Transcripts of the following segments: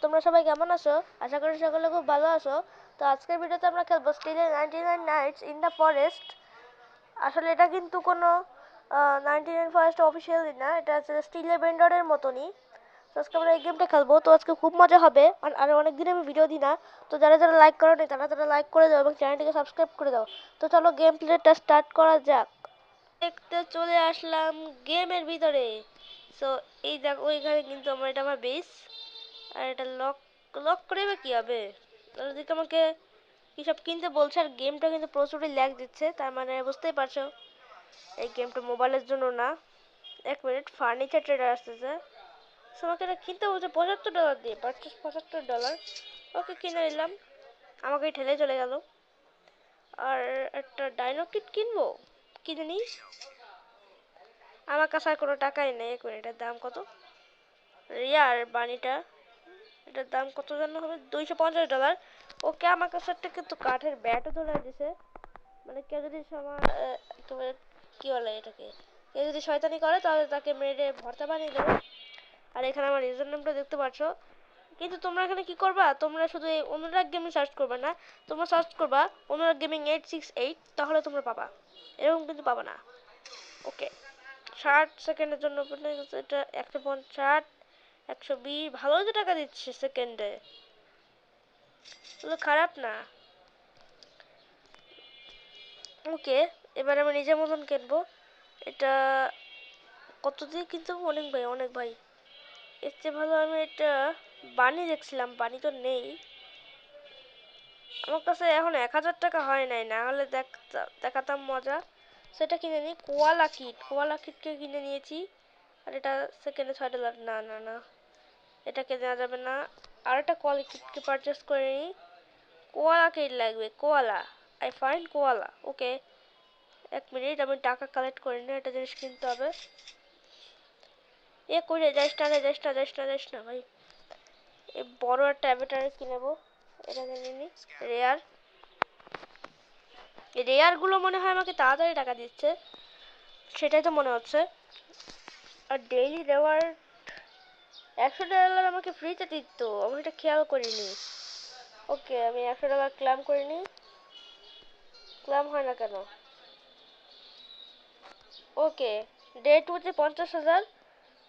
তোমরা সবাই কেমন আছো? আশা করি সকলে খুব ভালো আছো। তো আজকের ভিডিওতে আমরা খেলবো স্টিলের 99 নাইটস ইন দ্য ফরেস্ট। আসলে এটা কিন্তু কোনো 99 ফরেস্ট অফিসিয়ালি না, এটা হচ্ছে স্টিলের বেন্ডারের মতনই। তো আজকে আমরা এই গেমটা খেলবো, তো আজকে খুব মজা হবে। আর অনেক দিন আমি ভিডিও দিই না, তো যারা যারা লাইক করো নি তারা লাইক করে দাও এবং চ্যানেলটিকে সাবস্ক্রাইব করে দাও। তো চলো গেম প্লেটা স্টার্ট করা যাক। দেখতে চলে আসলাম গেমের ভিতরে। সো এই দেখো ওইখানে কিন্তু এটা আমার বেস। আর এটা লক লক করে বা কী হবে? ওদিকে আমাকে কী সব কিনতে বলছে, আর গেমটা কিন্তু প্রচুরই ল্যাগ দিচ্ছে, তার মানে বুঝতেই পারছো এই গেমটা মোবাইলের জন্য না। এক মিনিট, ফার্নিচার ট্রেডার আসতেছে। সো আমাকে এটা কিনতে বলছে $75 দিয়ে, পারচেস $75। ওকে কিনে নিলাম, আমাকে ঠেলে চলে গেল। আর একটা ডাইনো কিট কিনবো, কিনে নিই। আমার কাছে আর কোনো টাকাই নেই। এক মিনিট, এটার দাম কত? রিয়ার বানিটা, এটার দাম কত যেন হবে? $250। ওকে, আমার কাছে একটা কিন্তু কাঠের ব্যাটও ধরে দিছে। মানে কেউ যদি তোমার কি বলে এটাকে, কেউ যদি শয়তানি করে তাহলে তাকে মেরে ভর্তা বানিয়ে দেবো। আর এখানে আমার ইউজার নেমটা দেখতে পাচ্ছ। কিন্তু তোমরা এখানে কি করবা, তোমরা শুধু এই অনুরাগ গেমিং সার্চ করবে না, তোমরা সার্চ করবা অনুরাগ গেমিং 868, তাহলে তোমরা পাবা। এরকম কিন্তু পাবা না। ওকে, 60 সেকেন্ডের জন্য এটা 150 120, ভালো যে টাকা দিচ্ছে সেকেন্ডে, খারাপ না। ওকে, এবার আমি নিজের মতন কিনবো। এটা কত দিয়ে কিনতে হবে? অনেক ভাই, এর চেয়ে ভালো আমি এটা বানি দেখছিলাম, বানি তো নেই আমার কাছে এখন। 1000 টাকা হয় নাই, না হলে দেখাতাম মজা। সেটা কিনে নিই। কোয়ালা কিটকে কিনে নিয়েছি। আর এটা সেকেন্ডে $6। না না না, এটাকে দেওয়া যাবে না। আর একটা কোয়ালা কিটকে পারচেস করে নিই। কোয়ালা কিট লাগবে, কোয়ালা। I find কোয়ালা। ওকে, এক মিনিট, আমি টাকা কালেক্ট করে নিই, একটা জিনিস কিনতে হবে। এ করে যাইস না ভাই। এই বড় একটা অ্যাভেটার কিনেবো, এটা কিনে নিই। রেয়ার রেয়ারগুলো মনে হয় আমাকে তাড়াতাড়ি টাকা দিচ্ছে, সেটাই তো মনে হচ্ছে। আর ডেইলি রেওয়ার্ড $100 আমাকে ফ্রিতে দিত, আমি এটা খেয়াল করিনি। ওকে, আমি $100 ক্লেম করে নিই। ক্লেম হয় না কেন? ওকে, ডে 2-তে 50,000,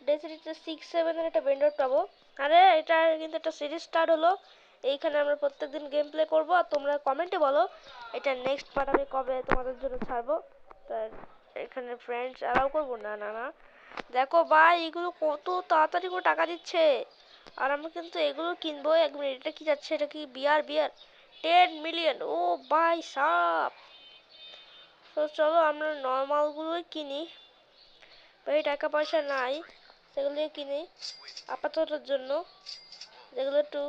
ডে 3-তে 6-7 একটা ভেন্ডর পাবো। আরে এটা কিন্তু একটা সিরিজ স্টার্ট হলো। এইখানে আমরা প্রত্যেকদিন গেম প্লে করবো, আর তোমরা কমেন্টে বলো এটা নেক্সট পার্ট আমি কবে তোমাদের জন্য ছাড়বো। তার এখানে ফ্রেন্ডস অ্যালাউ করবো না। না না, দেখো ভাই, এগুলো কত তাড়াতাড়ি করে টাকা দিচ্ছে, আর আমরা কিন্তু এগুলো কিনবো। এক মিনিট, এটা কি যাচ্ছে? এটা কি বিয়ার 10 মিলিয়ন? ও ভাই সাপ। তো চলো আমরা নর্মালগুলোই কিনি, ভাই টাকা পয়সা নাই, সেগুলোই কিনি আপাততর জন্য। যেগুলো একটু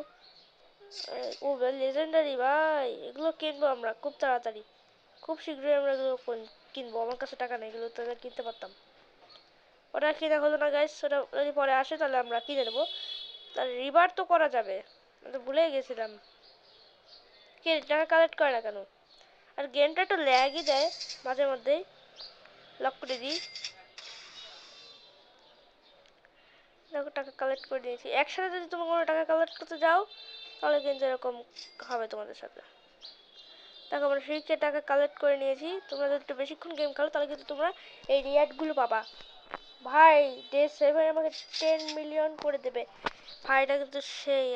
ও লেজেন্ডারি ভাই, এগুলো কিনবো আমরা খুব তাড়াতাড়ি, খুব শীঘ্রই আমরা এগুলো কিনবো। আমার কাছে টাকা নেই, এগুলো তো কিনতে পারতাম। ওটা কিনা হলো না গাইস, ওটা যদি পরে আসে তাহলে আমরা কিনে নেবো। তার রিবার তো করা যাবে, আমি তো ভুলেই গেছিলাম। কে টাকা কালেক্ট করে না কেন? আর গেমটা একটু ল্যাগই দেয় মাঝে মধ্যেই। লক করে দিই। দেখো, টাকা কালেক্ট করে দিয়েছি। একসাথে যদি তুমি কোনো টাকা কালেক্ট করতে যাও তাহলে কিন্তু এরকম হবে তোমাদের সাথে। দেখো, আমরা ফ্রিতে টাকা কালেক্ট করে নিয়েছি। তোমরা যদি একটু বেশিক্ষণ গেম খেলো তাহলে কিন্তু তোমরা এই রিয়ার্ডগুলো পাবা। ভাই ডে 7 আমাকে 10 মিলিয়ন করে দেবে। ভাই এটা কিন্তু সেই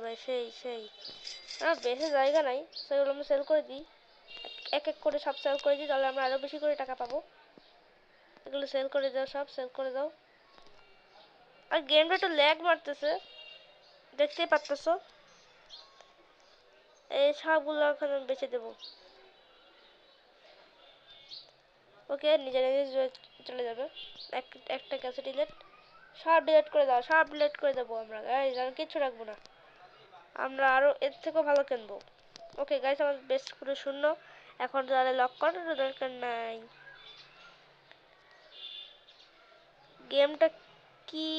ভাই, সেই আমার বেশি জায়গা নাই, সেগুলো আমরা সেল করে দিই। এক এক করে সব সেল করে দিই, তাহলে আমরা আরও বেশি করে টাকা পাবো। এগুলো সেল করে দাও, সব সেল করে দাও। আর গেমটা একটু ল্যাগ মারতেছে, দেখতেই পারতেছো। এই সবগুলো এখন আমি বেছে দেবো। ওকে, নিজে নিজে চলে যাবে। একটা ক্যাসে ডিলেট, সব ডিলেট করে দাও, সব ডিলেট করে দেবো আমরা গাইজ, আর কিচ্ছু রাখবো না। আমরা আরও এর থেকেও ভালো কিনবো। ওকে গাইজ, আমার বেস্ট পুরো শূন্য, এখন তাহলে লক করার দরকার নাই। গেমটা কি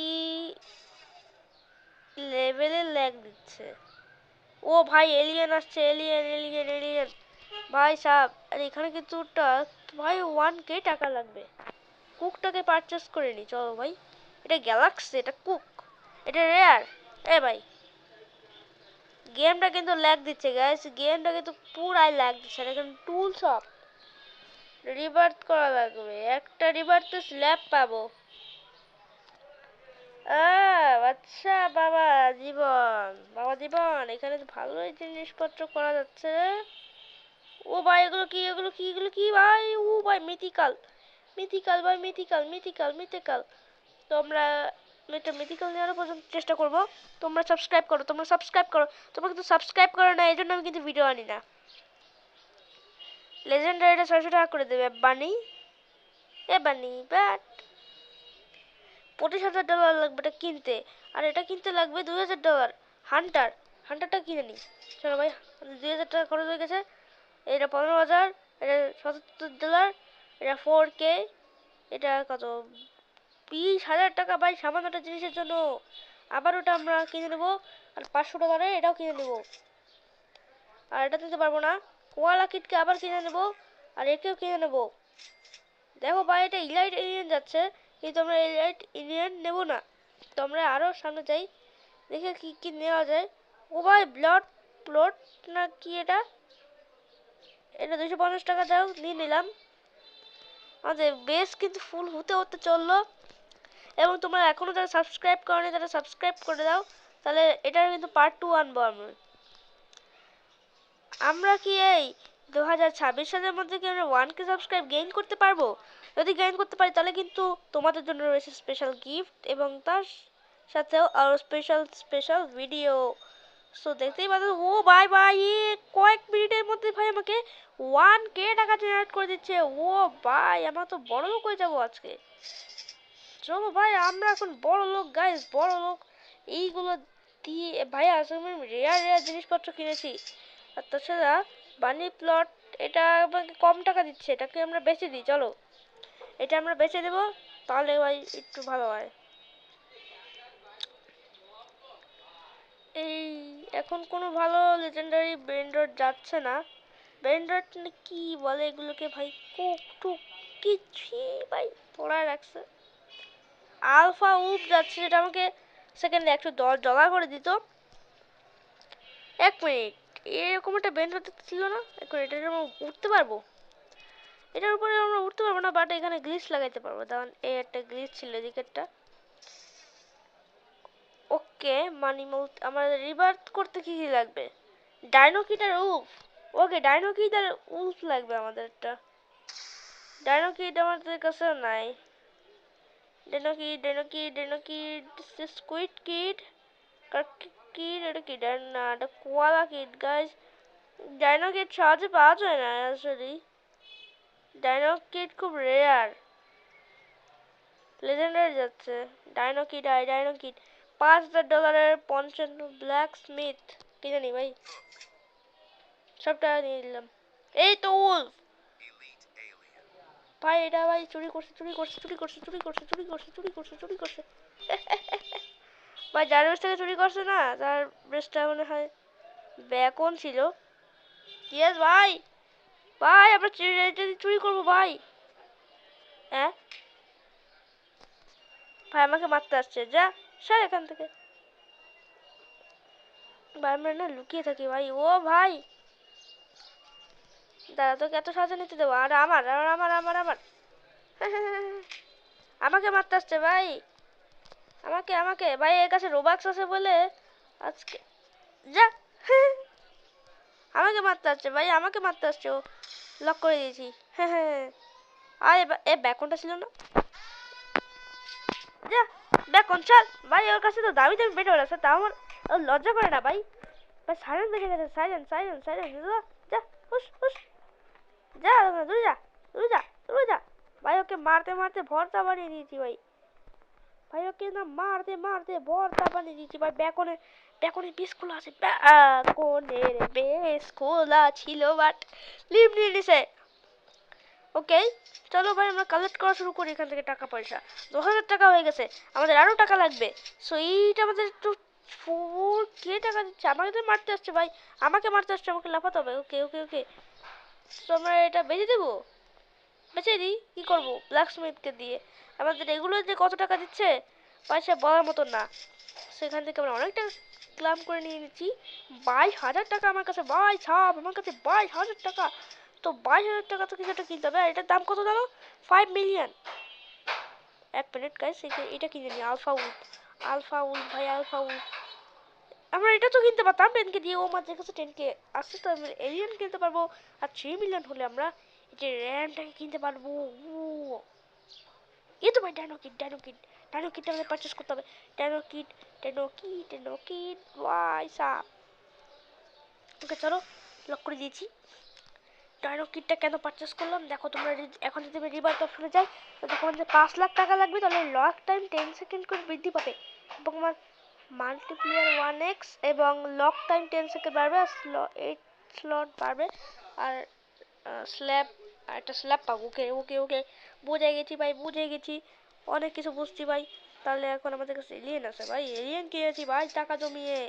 লেভেলে ল্যাগ দিচ্ছে? ও ভাই, এলিয়েন আসছে, এলিয়েন ভাই সাব। আর এখানে কিন্তু ভাই 1K টাকা লাগবে। কুকটাকে পারচেস করে নি, চলো ভাই। এটা গ্যালাক্সি, এটা কুক, এটা রেয়ার। এ ভাই, গেমটা কিন্তু ল্যাগ দিচ্ছে গাইস, গেমটা কিন্তু পুরাই ল্যাগ দিচ্ছে। এখন টুল সব রিবার্থ করা লাগবে, একটা রিবার্থে স্ল্যাব পাবো। আচ্ছা বাবা জীবন, বাবা জীবন, এখানে তো ভালোই জিনিসপত্র করা যাচ্ছে। ও ভাই এগুলো কি, এগুলো কি, এগুলো কি ভাই? ও ভাই মিথিক্যাল, মিথিক্যাল ভাই, মিথিক্যাল মিথিক্যাল মিথিক্যাল। তোমরা এটা মিথিক্যাল নেওয়ার পর্যন্ত চেষ্টা করবো। তোমরা সাবস্ক্রাইব করো, তোমরা সাবস্ক্রাইব করো, তোমরা কিন্তু সাবস্ক্রাইব করো না, এই জন্য আমি কিন্তু ভিডিও আনি না। লেজেন্ডারিটা 600 টাকা করে দেবে বানি, এ বানি ব্যাট। $25,000 লাগবে এটা কিনতে, আর এটা কিনতে লাগবে $2,000। হান্টার, হান্টারটা কিনে নিই। চলো ভাই, 2,000 টাকা খরচ হয়ে গেছে। এটা 15,000, এটা $77, এটা 4K, এটা কত 20,000 টাকা ভাই সামান্য একটা জিনিসের জন্য। আবার ওটা আমরা কিনে নেবো, আর $500 এটাও কিনে নেবো। আর এটা নিতে পারবো না, কোয়ালা কিটকে আবার কিনে নেবো, আর একেও কিনে নেবো। দেখো ভাই এটা ইলাইট এলিয়েন যাচ্ছে, কিন্তু আমরা ইলাইট এলিয়েন নেবো না। তো আমরা আরও সামনে যাই, দেখে কি কি নেওয়া যায়। ও ভাই ব্লাড প্লট না কি এটা, এটা 250 টাকা দাও, নিয়ে নিলাম। আমাদের বেস কিন্তু ফুল হতে হতে চললো। এবং তোমরা এখনও যারা সাবস্ক্রাইব করোনি তারা সাবস্ক্রাইব করে দাও, তাহলে এটার কিন্তু পার্ট 2 আনবো আমরা। আমরা কি এই 2026 সালের মধ্যে কি আমরা 1K সাবস্ক্রাইব গেইন করতে পারবো? যদি গেইন করতে পারি তাহলে কিন্তু তোমাদের জন্য রয়েছে স্পেশাল গিফট, এবং তার সাথেও আরও স্পেশাল স্পেশাল ভিডিও। সো দেখতেই পাচ্ছ, ও ভাই ভাই কয়েক মিনিটের মধ্যে ভাই আমাকে 1K টাকা জেনারেট করে দিচ্ছে। ও ভাই আমরা তো বড় লোক হয়ে যাবো আজকে। চলো ভাই আমরা এখন বড় লোক গাইস, বড় লোক। এইগুলো দিয়ে ভাই আসলে রেয়ার রেয়ার জিনিসপত্র কিনেছি। আর তাছাড়া বানি প্লট এটা আমাকে কম টাকা দিচ্ছে, এটাকে আমরা বেচে দিই। চলো এটা আমরা বেচে দেবো, তাহলে ভাই একটু ভালো হয়। এই এখন কোনো ভালো লেজেন্ডারি ব্রেন্ডার যাচ্ছে না। ব্রেন্ডার কি বলে এগুলোকে ভাই, কুক টুক কিছুই ভাই পড়ায় রাখছে। আলফা উপ যাচ্ছে, যেটা আমাকে সেকেন্ডে $110 করে দিত। এক মিনিট, এরকম একটা ব্রেন্ডার ছিল না? এক মিনিট, এটা আমরা উঠতে পারবো? এটার উপরে আমরা উঠতে পারবো না, বাট এখানে গ্লিচ লাগাইতে পারবো। তখন এই একটা গ্লিচ ছিল এদিকেরটা। ওকে মানি মাউথ আমাদের রিবার্থ করতে কি কি লাগবে? ডাইনো কিট আর উলফ। ওকে ডাইনো কিট আর উলফ লাগবে আমাদেরটা। ডাইনো কিট আমাদের কাছে নাই। Dino kit, dino kit, dino kit, squid kit, cat kit, এটা কি না, এটা koala kit guys. Dino kit সহজে পাওয়া যায় না আসলে, ডাইনো কিট খুব রেয়ার। লেজেন্ডারি যাচ্ছে dino kit, dino kit $5,000 55 blacksmith কিনে নি ভাই, সব টাকা নিয়ে নিলাম। এই তো উলফ ভাই, এটা ভাই চুরি করছে, চুরি করছে, চুরি করছে, চুরি করছে, চুরি করছে, চুরি করছে, চুরি করছে। ভাই যার বেশ থেকে চুরি করছে না, তার বেশটা মনে হয় ব্যাকন ছিল। ইয়েস ভাই, ভাই আমরা চুরি করবো ভাই। হ্যাঁ ভাই আমাকে মারতে আসছে, যা সর এখান থেকে ভাই। আমরা না লুকিয়ে থাকি ভাই। ও ভাই দাদা তোকে এত সাজা নিতে দেবো? আর আমার আমার আমার আমার আমার আমাকে মারতে আসছে ভাই, আমাকে আমাকে ভাই। এর কাছে রোবাক্স আছে বলে আজকে যা আমাকে মারতে আসছে ভাই, আমাকে মারতে আসছে। ও লক করে দিয়েছি। হ্যাঁ হ্যাঁ, আর এ ব্যাকনটা ছিল না, যা ব্যাকন ছাড় ভাই। ওর কাছে তো দামি দামি পেট্রোল আছে, তাও আমার লজ্জা করে না ভাই। ভাই সাইলেন্ট দেখে গেছে, সাইলেন্ট সাইলেন্ট সাইলেন্ট। যা হুস হুস, যা দূরে যা, দূরে যা, দূরে যা ভাই। ওকে মারতে মারতে ভর্তা বানিয়ে দিয়েছি ভাই। ভাই ওকে না মারতে মারতে ভর্তা বানিয়ে দিয়েছি ভাই। ব্যাকনের ব্যাকনের বেশ খোলা আছে, ব্যাকনের বেশ খোলা ছিল, বাট লিভ নিয়ে নিছে। ওকে চলো ভাই আমরা কালেক্ট করা শুরু করি এখান থেকে টাকা পয়সা। 10,000 টাকা হয়ে গেছে, আমাদের আরও টাকা লাগবে। সো এইটা আমাদের একটু 4K টাকা দিচ্ছে। আমাকে মারতে আসছে ভাই, আমাকে মারতে আসছে, আমাকে লাফাতে হবে। ওকে ওকে ওকে, তো আমরা এটা বেঁচে দেবো, বেঁচে দিই। কী করবো ব্ল্যাক স্মিথকে দিয়ে? আমাদের এগুলো যে কত টাকা দিচ্ছে পয়সা বলার মতো না। সেখান থেকে আমরা অনেকটা ক্লাম করে নিয়ে নিচ্ছি 22,000 টাকা আমার কাছে। ভাই সাব আমার কাছে 22,000 টাকা। তো 22,000 টাকা তো কিছু একটা কিনতে হবে। আর এটার দাম কত জানো? 5 মিলিয়ন। এক মিনিট গাইস, এটা কিনে নিই। আলফা উল্ফ, আলফা উল্ফ ভাই, আলফা উল্ফ। আমরা এটা তো কিনতে পারতাম 10K দিয়ে। ও আমাদের কাছে 10K আসছে তো আমরা এলিয়েন কিনতে পারবো। আর 3 মিলিয়ন হলে আমরা এই যে র্যামটাকে কিনতে পারবো। এই তো ভাই dino kit, dino kit, dino কিটটা আমাদের পারচেস করতে হবে। Dino kit, dino kit, dino kit ভাই সাব। ওকে চলো, লক করে দিয়েছি। ডাইনো কিটটা কেন পারচেস করলাম দেখো তোমরা। এখন যদি আমি রিবার্ট অপশনে যাই তো দেখো আমাদের 5 লাখ টাকা লাগবে। তাহলে লক টাইম 10 সেকেন্ড করে বৃদ্ধি পাবে এবং আমার মাল্টিপ্লেয়ার 1x এবং লক টাইম 10 সেকেন্ড বাড়বে। আর 8 স্লট বাড়বে। আর স্ল্যাব, আর একটা স্ল্যাব পাবো। ওকে ওকে ওকে, বুঝে গেছি ভাই, বুঝে গেছি। অনেক কিছু বুঝছি ভাই। তাহলে এখন আমাদের কাছে এলিয়েন আছে ভাই, এলিয়েন কিনেছি ভাই টাকা জমিয়ে।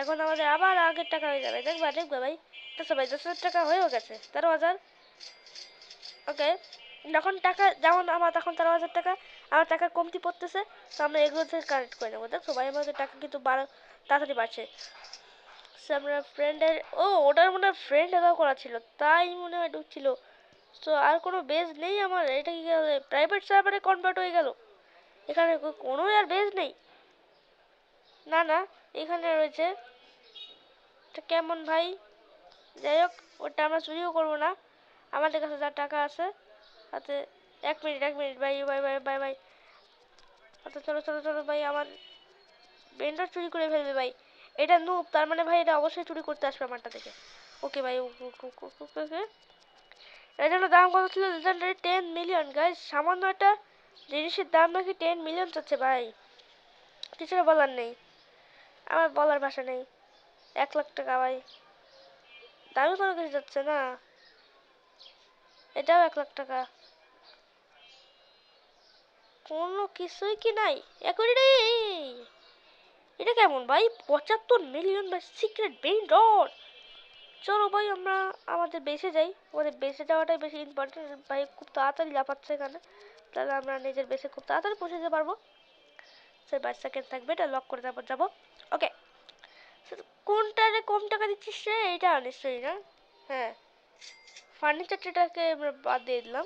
এখন আমাদের আবার আগের টাকা হয়ে যাবে। দেখবা দেখবা ভাই, দেখছো ভাই 10,000 টাকা হয়েও গেছে। 13,000। ওকে, যখন টাকা যেমন আমার তখন 13,000 টাকা, আমার টাকা কমতি পড়তেছে। তো আমরা এগুলো থেকে কালেক্ট করে নেবো। দেখছো ভাই আমাদের টাকা কিন্তু তাড়াতাড়ি বাড়ছে। আমরা ফ্রেন্ডের, ও ওটার মনে হয় ফ্রেন্ড এলাও করা ছিল, তাই মনে হয় ঢুকছিল। তো আর কোনো বেজ নেই আমার। এটা কি প্রাইভেট সার্ভারে কনভার্ট হয়ে গেল? এখানে কোনো আর বেজ নেই। না না, এখানে রয়েছে। এটা কেমন ভাই? যাই হোক, ওটা আমরা চুরিও করবো না। আমাদের কাছে যা টাকা আছে তাতে। এক মিনিট এক মিনিট ভাই, ভাই ভাই ভাই ভাই। আচ্ছা চলো চলো চলো ভাই, আমার বেন্ডার চুরি করে ফেলবে ভাই। এটা নুব, তার মানে ভাই এটা অবশ্যই চুরি করতে আসবে আমারটা থেকে। ওকে ভাই, ওকে। এর জন্য দাম কত ছিল? Legendary 10 million guys. সামান্য একটা জিনিসের দাম নাকি 10 মিলিয়ন চাচ্ছে ভাই। কিছু বলার নেই, আমার বলার ভাষা নেই। 1 লাখ টাকা ভাই, দামি কোনো কিছু যাচ্ছে না। এটাও 1 লাখ টাকা, কোনো কিছুই কি নাই। এটা কেমন ভাই? 75 মিলিয়ন ভাই, সিক্রেট বেইন রড। চলো ভাই আমরা আমাদের বেসে যাই। আমাদের বেসে যাওয়াটাই বেশি ইম্পর্টেন্ট ভাই। খুব তাড়াতাড়ি লাফাচ্ছে এখানে, তাহলে আমরা নিজের বেসে খুব তাড়াতাড়ি পৌঁছে যেতে পারবো। স্যার 22 সেকেন্ড থাকবে, এটা লক করে তারপর যাবো। ওকে, কোনটারে কম টাকা দিচ্ছিস রে? এটা নিশ্চয়ই না। হ্যাঁ, ফার্নিচারটাকে আমরা বাদ দিয়ে দিলাম।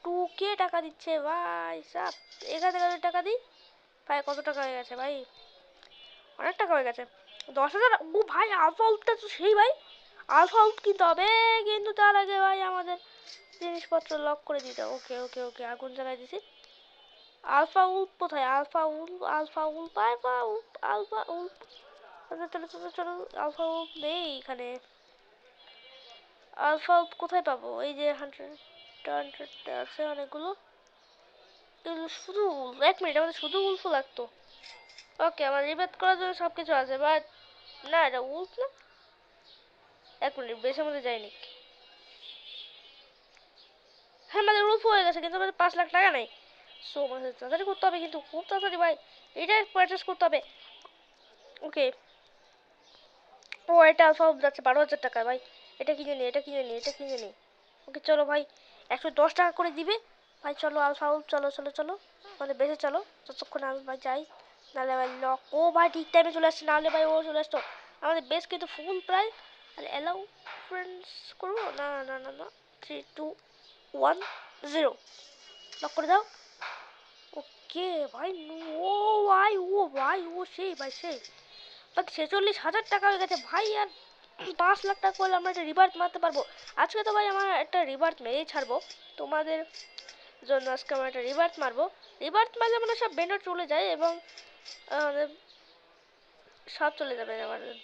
2K টাকা দিচ্ছে ভাই সাব। এখান থেকে টাকা দিই ভাই। কত টাকা হয়ে গেছে ভাই? অনেক টাকা হয়ে গেছে। 10,000। ও ভাই আলফা উল্পটা তো সেই ভাই। আলফা উল্প কিনতে হবে, কিন্তু তার আগে ভাই আমাদের জিনিসপত্র লক করে দিতে। ওকে ওকে ওকে, আগুন জ্বালাই দিছি। আলফা উল্প কোথায়? Alpha wolf, alpha wolf, alpha wolf, alpha wolf. চলো চলো চলো চলো, আলফা উল্প নেই এখানে। আলফা উল্প কোথায় পাবো? এই যে 100 আছে অনেকগুলো। এগুলো শুধু উল্ফ। এক মিনিট, আমাদের শুধু উল্ফ লাগতো। ওকে, আমার রিবেট করার জন্য সবকিছু আছে, বাট না এটা উল্ফ না। এক মিনিট, বেশি মধ্যে যায়নি। হ্যাঁ আমাদের উল্ফ হয়ে গেছে, কিন্তু আমাদের 5 লাখ টাকা নেই। সো আমাদের তাড়াতাড়ি করতে হবে, কিন্তু খুব তাড়াতাড়ি ভাই। এটা পারচেস করতে হবে। ওকে, ও এটা আলফা যাচ্ছে 12,000 টাকা ভাই। এটা কিনে নি, এটা কিনে নি, এটা কিনে নি। ওকে চলো ভাই, 110 টাকা করে দিবে ভাই। চলো আলফা উল্ফ, চলো চলো চলো, মানে বেশি চলো যতক্ষণ আমি ভাই যাই। নাহলে ভাই লক। ও ভাই ঠিক টাইমে চলে আসছে, নাহলে ভাই ও চলে আসতো। আমাদের বেশ কিন্তু ফুল প্রায়। আর অ্যালাউ ফ্রেন্ডস করবো না না না না। 3 2 1 0, লক করে দাও। ওকে ভাই, ও ভাই, ও ভাই, ও সেই ভাই সেই। বাট 46,000 টাকা হয়ে গেছে ভাই। আর 5 লাখ টাকা করলে আমরা একটা রিবার্থ মারতে পারবো। আজকে তো ভাই আমার একটা রিবার্থ মেরেই ছাড়বো তোমাদের জন্য। আজকে আমরা একটা রিবার্থ মারবো। রিবার্থ মারলে মানে সব বেন্ডার চলে যায় এবং সব চলে যাবে। আমাদের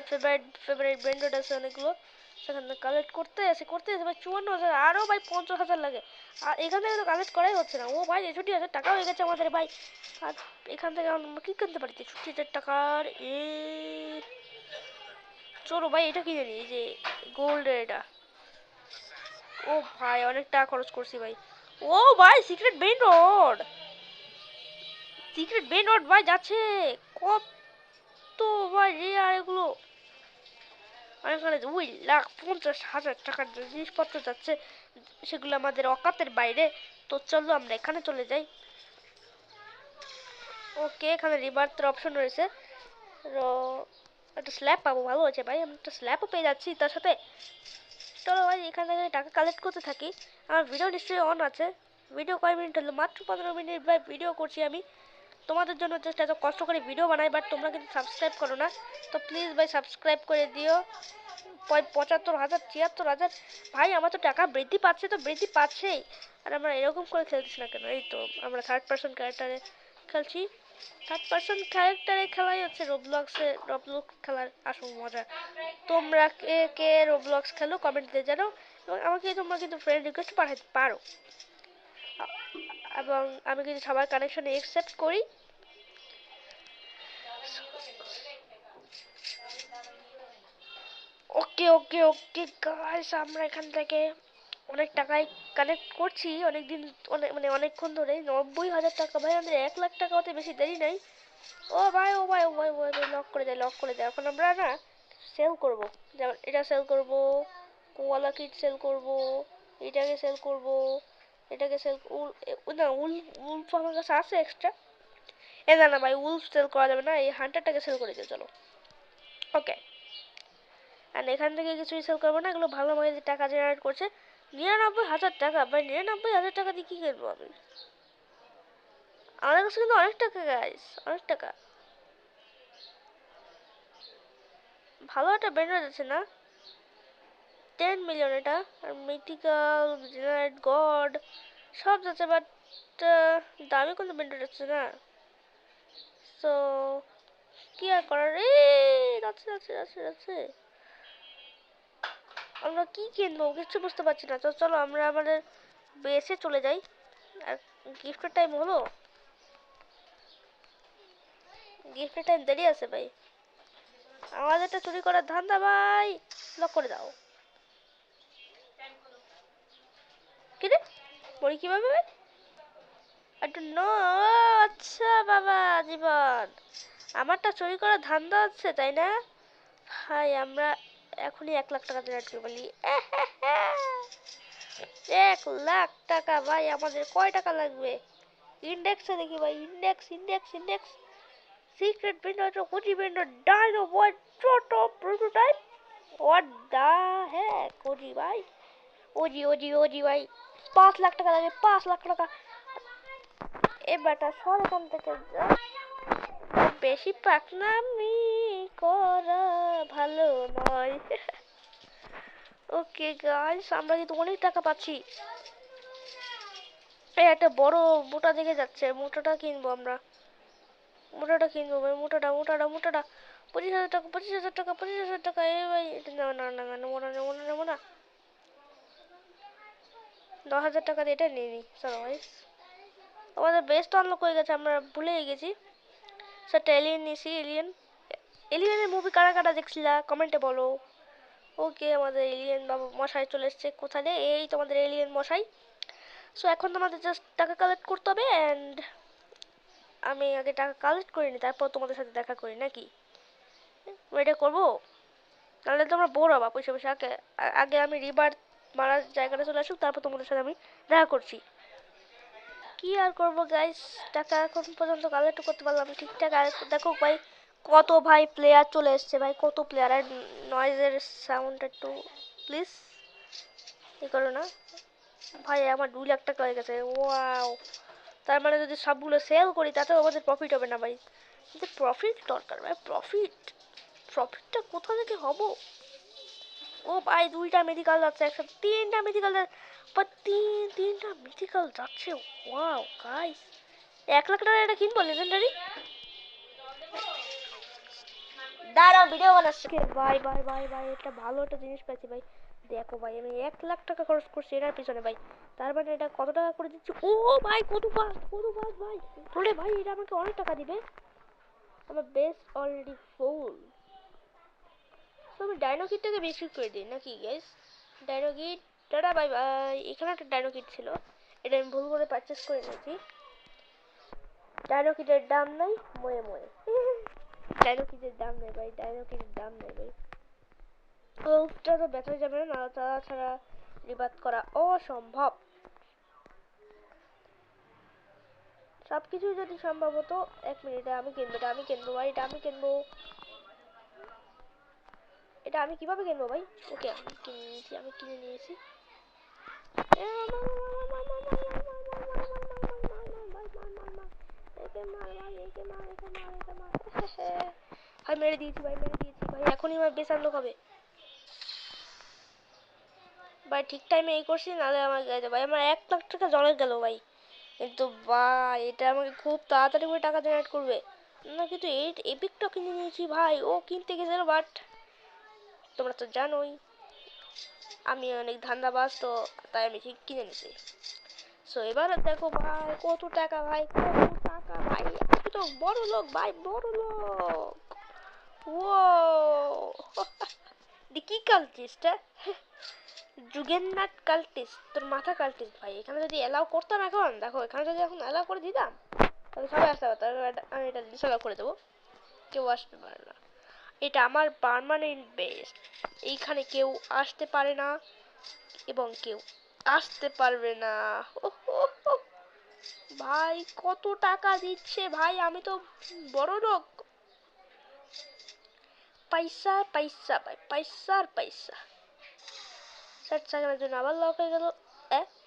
ফেভারিট ফেভারিট বেন্ডার আছে অনেকগুলো, সেখান থেকে কালেক্ট করতে আসে ভাই। 54,000, আরও ভাই 50,000 লাগে। আর এখান থেকে তো কালেক্ট করাই হচ্ছে না। ও ভাই 63,000 টাকা হয়ে গেছে আমাদের ভাই। আর এখান থেকে আমরা কী কিনতে পারি? 63,000 টাকার চলো ভাই এটা কিনে নিই, এই যে গোল্ডের এটা। ও ভাই অনেক টাকা খরচ করছি ভাই। ও ভাই সিক্রেট বেইন রড, সিক্রেট বেইন রড ভাই যাচ্ছে কত ভাই রে। আর এগুলো এখানে 2,50,000 টাকার জিনিসপত্র যাচ্ছে, সেগুলো আমাদের অকাতের বাইরে। তো চলো আমরা এখানে চলে যাই। ওকে, এখানে রিবার্থের অপশন রয়েছে। একটা স্ল্যাব পাবো, ভালো আছে ভাই, আমি একটা স্ল্যাবও পেয়ে যাচ্ছি তার সাথে। চলো ভাই এখান থেকে টাকা কালেক্ট করতে থাকি। আমার ভিডিও নিশ্চয়ই অন আছে। ভিডিও কয় মিনিট হলো? মাত্র 15 মিনিট ভাই ভিডিও করছি আমি তোমাদের জন্য, জাস্ট এত কষ্ট করে ভিডিও বানাই, বাট তোমরা কিন্তু সাবস্ক্রাইব করো না। তো প্লিজ ভাই সাবস্ক্রাইব করে দিও। 75,000, 76,000 ভাই, আমার তো টাকা বৃদ্ধি পাচ্ছে, তো বৃদ্ধি পাচ্ছেই। আর আমরা এরকম করে খেলছি না কেন? এই তো আমরা থার্ড পার্সন ক্যারেক্টারে খেলছি। থার্ড পার্সন ক্যারেক্টারে খেলাই হচ্ছে রবলক্স খেলার আসল মজা। তোমরা কে কে রবলক্স খেলো কমেন্ট দিয়ে জানাও, এবং আমাকে তোমরা কিন্তু ফ্রেন্ড রিকোয়েস্ট পাঠাতে পারো, এবং আমি কিন্তু সবার কানেকশনে অ্যাকসেপ্ট করি। ওকে ওকে ওকে গাইস, আমরা এখান থেকে অনেক টাকায় কানেক্ট করছি অনেকদিন, মানে অনেকক্ষণ ধরে। 90,000 টাকা ভাই, আমাদের 1 লাখ টাকা হতে বেশি দেরি নাই। ও ভাই ও ভাই ও ভাই ও ভাই, লক করে দেয়, লক করে দেয়। এখন আমরা না সেল করব, যেমন এটা সেল করব, কোয়ালা কিট সেল করব, এটাকে সেল করব, এটাকে সেল না উল উলফ আমার কাছে আছে এক্সট্রা। এ না না ভাই, উলফ সেল করা যাবে না, এই হান্টারটাকে সেল করে দিও চলো। ওকে, আর এখান থেকে কিছুই সেল করবো না, এগুলো ভালো মতো টাকা জেনারেট করছে। 99,000 টাকা ভাই, 99,000 টাকা দিয়ে কি কিনবো আমি? আমাদের কাছে কিন্তু অনেক টাকা গাইস, অনেক টাকা। ভালো একটা ব্যান্ড আছে না, 10 মিলিয়ন এটা। আর মিথিক্যাল, জেনারেট গড সব যাচ্ছে, বাট দামি কোনো ব্যান্ড যাচ্ছে না। সো কি আর করার, যাচ্ছে যাচ্ছে যাচ্ছে যাচ্ছে। আমরা কি কিনবো কিছু বুঝতে পারছি না। তো চলো আমরা আমাদের বেসে চলে যাই। আর গিফটের টাইম হলো, গিফটের টাইম দেরি আছে ভাই। আমাদেরটা চুরি করার ধান্দা ভাই, লক করে দাও। কি রে, মরি কিভাবে ভাই? নো, আচ্ছা বাবা জীবন, আমারটা চুরি করার ধান্দা হচ্ছে তাই না ভাই? আমরা এখনই 1 লাখ টাকা জেনারেট করে বলি। 1 লাখ টাকা ভাই, আমাদের কয় টাকা লাগবে? ইন্ডেক্সে দেখি ভাই, index index index. Secret vendor, cozy vendor, dino boy, ছোট প্রোটোটাইপ। হোয়াট দা হ্যাঁ কোজি ভাই, ওজি ওজি ওজি ভাই। 5 লাখ টাকা লাগে, 5 লাখ টাকা। এ বেটা সর এখান থেকে, বেশি পাকনামি করা ভালো নয়। ওকে গাইস, আমরা কিন্তু অনেক টাকা পাচ্ছি। এই একটা বড় মোটা দেখে যাচ্ছে, মোটাটা কিনবো আমরা, মোটাটা কিনবো ভাই, মোটাটা মোটাটা মোটাটা। 25,000 টাকা, 25,000 টাকা, 25,000 টাকা। এ ভাই এটা না না না না, নেবো না নেবো না নেবো না। 10,000 টাকা দিয়ে এটা নিয়ে নিই চলো ভাই। আমাদের বেস্ট আনলক হয়ে গেছে, আমরা ভুলেই গেছি। সেটা এলিয়েন নিয়েছি, এলিয়েন। এলিয়েনের মুভি কারা কারা দেখছিলা কমেন্টে বলো। ওকে, আমাদের এলিয়েন বাবু মশাই চলে এসছে। কোথায় রে? এই তোমাদের এলিয়েন মশাই। সো এখন তোমাদের জাস্ট টাকা কালেক্ট করতে হবে, অ্যান্ড আমি আগে টাকা কালেক্ট করিনি, তারপর তোমাদের সাথে দেখা করি নাকি? এটা করবো, তাহলে তোমরা বোর হবা বসে বসে। আগে আগে আমি রিবার মারার জায়গাটা চলে আসুক, তারপর তোমাদের সাথে আমি দেখা করছি। কি আর করবো গাইস, টাকা এখন পর্যন্ত কালেক্ট করতে পারলাম ঠিকঠাক। আর দেখো ভাই কত ভাই প্লেয়ার চলে এসছে ভাই, কত প্লেয়ার। আর নয়েজের সাউন্ড একটু প্লিজ ই করো না ভাই। আমার 2 লাখ টাকা হয়ে গেছে, ওয়াও। তার মানে যদি সবগুলো সেল করি তাতেও আমাদের প্রফিট হবে না ভাই। কিন্তু প্রফিট দরকার ভাই, প্রফিট। প্রফিটটা কোথা থেকে হবো? ও ভাই 2টা মেডিকেল যাচ্ছে একসাথে, 3টা মেডিকেল, বা তিনটা মেডিকেল যাচ্ছে। ওয়াও গাইস, 1 লাখ টাকা এটা কিনবো লেজেন্ডারি। দাঁড়াও ভিডিও বানাচ্ছি। ভাই ভাই ভাই ভাই, এটা ভালো একটা জিনিস পাইছি ভাই। দেখো ভাই, আমি 1 লাখ টাকা খরচ করছি এটার পিছনে ভাই। তার মানে এটা কত টাকা করে দিচ্ছি? ও ভাই কত ফাস্ট, কত ফাস্ট ভাই। বলে ভাই এটা আমাকে অনেক টাকা দিবে। আমার বেস অলরেডি ফুল। তো আমি ডাইনো কিটটাকে বিক্রি করে দিই নাকি guys? Dino kit, tata bye by. এখানে একটা ডাইনো কিট ছিল, এটা আমি ভুল করে পারচেস করে নিয়েছি। ডাইনো কিটের দাম নাই ময়ে ময়ে। ডাইনো কিটের দাম নেই ভাই, ডাইনো কিটের দাম নেই ভাই। ওটা তো বেচা যাবে না, তাছাড়া রিবাত করা অসম্ভব। সব কিছুই যদি সম্ভব হতো 1 মিনিটে আমি কিনবো, এটা আমি কিনবো ভাই, এটা আমি কিনবো। এটা আমি কিভাবে কিনবো ভাই? ওকে আমি কিনে নিয়েছি, আমি কিনে নিয়েছি। ভাই মেরে দিয়েছি, ভাই মেরে দিয়েছি ভাই, এখনই আমার বেশ আনলক হবে ভাই। ঠিক টাইমে এই করছি, নাহলে আমার গেছে ভাই, আমার 1 লাখ টাকা জলে গেল ভাই। কিন্তু ভাই এটা আমাকে খুব তাড়াতাড়ি করে টাকা জেনারেট করবে না, কিন্তু এই এপিকটা কিনে নিয়েছি ভাই। ও কিনতে গেছিল, বাট তোমরা তো জানোই আমি অনেক ধান্দাবাজ, তো তাই আমি ঠিক কিনে নিছি। সো এবার দেখো ভাই কত টাকা, ভাই কত টাকা ভাই, আমি তো বড় লোক ভাই, বড় লোক। ও কি কালটিস্ট, যুগেন্দ্রনাথ কালটিস্ট, তোর মাথা কালটিস্ট ভাই। এখানে যদি অ্যালাউ করতাম, এখন দেখো এখানে যদি এখন অ্যালাউ করে দিতাম, তাহলে সবাই আসতে পারতো। আমি এটা ডিসঅ্যালাউ করে দেবো, কেউ আসতে পারে না। এটা আমার পার্মানেন্ট বেস, এইখানে কেউ আসতে পারে না এবং কেউ আসতে পারবে না। ভাই কত টাকা দিচ্ছে ভাই, আমি তো বড় লোক। পয়সা পয়সা ভাই, পয়সার পয়সা। 60 সেকেন্ডের জন্য আবার লক হয়ে গেল।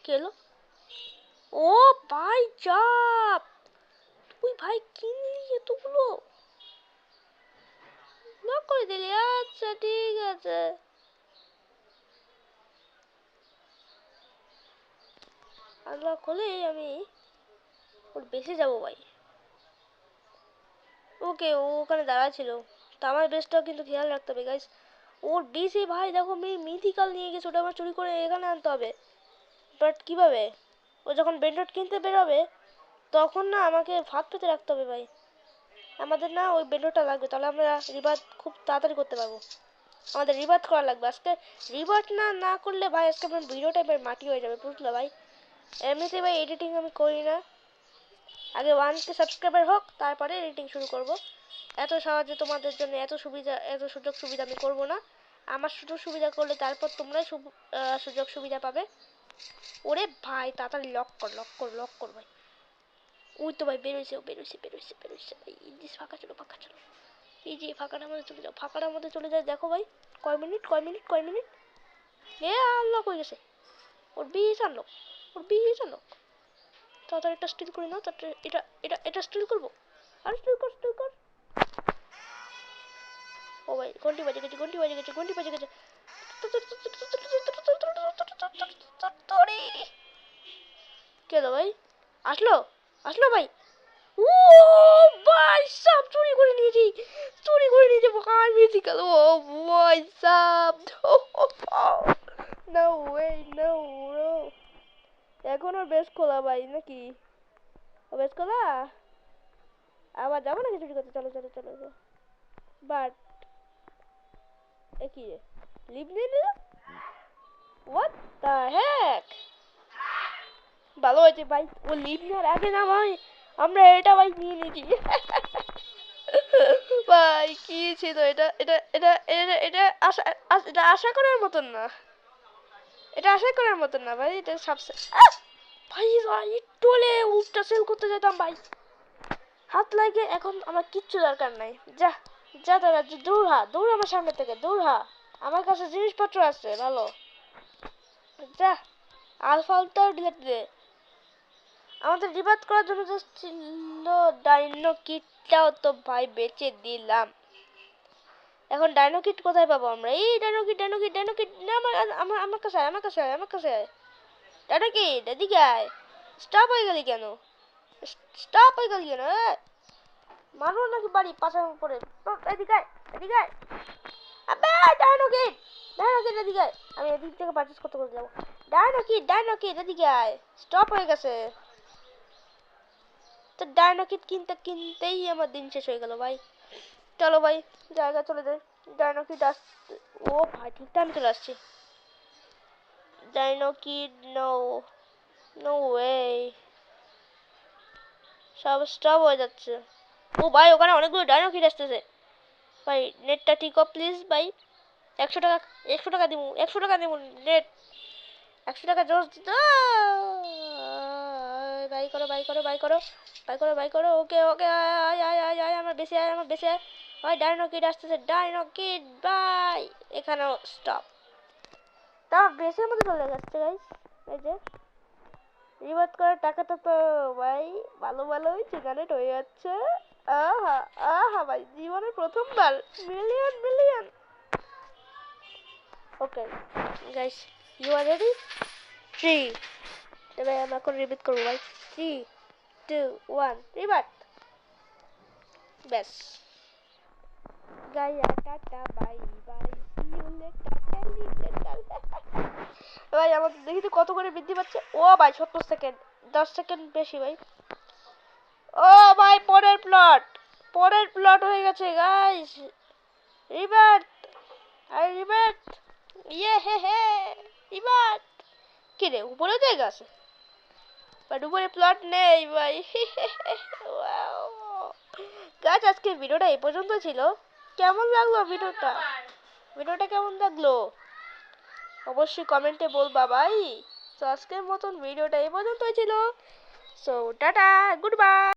কি হলো? ও ভাই চাপ, তুই ভাই কিনলি এতগুলো, লক করে দিলি? আচ্ছা ঠিক আছে। আনলক হলেই আমি ওর বেসে যাবো ভাই। ওকে, ও ওখানে দাঁড়া ছিল, তো আমার বেসটাও কিন্তু খেয়াল রাখতে হবে গাইস। ওর বেসে ভাই দেখো মিথিক্যাল নিয়ে গেছে, ওটা আমার চুরি করে এখানে আনতে হবে। বাট কিভাবে? ও যখন বেন্ডট কিনতে বেরোবে তখন না আমাকে ফাঁদ পেতে রাখতে হবে ভাই। আমাদের না ওই বেন্ডটটা লাগবে, তাহলে আমরা রিবার্ট খুব তাড়াতাড়ি করতে পারবো। আমাদের রিবার্ট করা লাগবে আজকে। রিবার্ট না করলে ভাই আজকে আমার ভিডিওটা এবার মাটি হয়ে যাবে, বুঝলে ভাই। এমনিতে ভাই এডিটিং আমি করি না, আগে 1K সাবস্ক্রাইবার হোক তারপরে এডিটিং শুরু করব। এত সহজে তোমাদের জন্য এত সুবিধা, এত সুযোগ সুবিধা আমি করব না। আমার সুযোগ সুবিধা করলে তারপর তোমরাই সুযোগ সুবিধা পাবে। ওরে ভাই তাড়াতাড়ি লক কর, লক কর, লক কর ভাই। ওই তো ভাই বেরোইছে, বেরোইছে, বেরোইছে, বেরোইছে ভাই। এই ফাঁকা ছিল, ফাঁকা ছিল। এই যে ফাঁকাটার মধ্যে চলে যাও, ফাঁকাটার মধ্যে চলে যায়। দেখো ভাই কয় মিনিট, কয় মিনিট, কয় মিনিট। আনলক হয়ে গেছে, ওর বিষ আনলক, ওর বিষ আনলক। তাড়াতাড়ি একটা স্টিল করে নাও, তাড়াতাড়ি এটা এটা এটা স্টিল করবো। আর স্টিল কর, স্টিল কর। ও ভাই ঘন্টি বাজে গেছে, ঘন্টি বাজে গেছে, ঘন্টি বাজে গেছে। কে হলো ভাই? আসলো, আসলো ভাই। ও ভাই সব চুরি করে নিয়েছি, চুরি করে নিয়েছে ভাই মিথিক্যাল। ও ভাই সাব, নো ওয়ে, নো ব্রো। এখন ওর বেশ খোলা ভাই নাকি? ও বেশ খোলা, আবার যাবো নাকি চুরি করতে? চলো চলো চলো। বাট কি রে, লিভ নিয়ে নিল? হোয়াট দ্য হেক? ভালো হয়েছে ভাই, ও লিভ নেওয়ার আগে না ভাই আমরা এটা ভাই নিয়ে নিয়েছি। ভাই কি ছিল এটা, এটা এটা এটা এটা আশা, এটা আশা করার মতন না, এটা আশা করার মতন না ভাই। এটা সবচেয়ে ভাই ভাই টোলে উল্টা সেল করতে যেতাম ভাই, হাত লাগে। এখন আমার কিচ্ছু দরকার নাই, যা যা দাদা, দূর হা, দূর আমার সামনে থেকে, দূর হা। আমার কাছে জিনিসপত্র আছে ভালো, যা। আলফালটাও ডিলেট দে। আমাদের রিবার্ট করার জন্য জাস্ট ছিল ডাইনো কিটটাও তো ভাই বেচে দিলাম। এখন ডাইনো কিট কোথায় পাবো আমরা? এই dino kit, dino kit, dino kit না, আমার আমার আমার কাছে, আমার কাছে, আমার কাছে। ডাইনো কিট এদিকে আয়। স্টপ হয়ে গেলি কেন? স্টপ হয়ে গেলি কেন? মারবো নাকি বাড়ি পাশার উপরে? এদিকে আয়, এদিকে আয়। আবে ডাইনো কিট, ডাইনো কিট এদিকে আয়। আমি এদিক থেকে পারচেজ করতে করতে যাবো। ডাইনো কিট, ডাইনো কিট এদিকে আয়। স্টপ হয়ে গেছে। তো ডাইনো কিট কিনতে কিনতেই আমার দিন শেষ হয়ে গেল ভাই। চলো ভাই জায়গা চলে যাই। ডাইনো কিট আসছে, ও ভাই ঠিক টাইম চলে আসছে। ডাইনো কিট নো, নো ওয়ে, সব স্টপ হয়ে যাচ্ছে। ও ভাই ওখানে অনেকগুলো ডাইনো কিট আসতেছে ভাই। নেটটা ঠিক হোক প্লিজ ভাই। 100 টাকা, 100 টাকা দিব, 100 টাকা দিব নেট, 100 টাকা জোস দিতে। বাই করো বাই করো বাই করো বাই করো বাই করো। ওকে ওকে আয় আয় আয় আয় আমার বেশি আয় আমার বেশি আয়। ওই ডাইনো কিড আসতেছে ডাইনো কিড বাই। এখানেও স্টপ। তা বেশির মধ্যে চলে গেছে গাইস। এই যে রিভার্ট করার টাকাটা তো ভাই ভালো ভালোই জেনারেট হয়ে যাচ্ছে। আহা আহা ভাই জীবনে প্রথমবার million million. Okay guys you are ready? 3 এবার আমরা এখন রিপিট করবো ভাই। 3 2 1 রিভার্ট। ব্যাস গাইয়া tata bye bye see you later alligator. ভাই আমাদের দেখি তো কত করে বৃদ্ধি পাচ্ছে। ও ভাই 70 সেকেন্ড 10 সেকেন্ড বেশি ভাই। ও ভাই পরের প্লট হয়ে গেছে গাইস। রিভার্ট আর রিভার্ট ইয়ে হে হে রিভার্ট। কি রে উপরে জায়গা আছে বাট উপরে প্লট নেই ভাই। গাইস আজকে ভিডিওটা এই পর্যন্ত ছিল। কেমন লাগলো ভিডিওটা কেমন লাগলো অবশ্যই কমেন্টে বলবা ভাই। তো আজকের মতন ভিডিওটা এই পর্যন্তই ছিল। So tata good bye.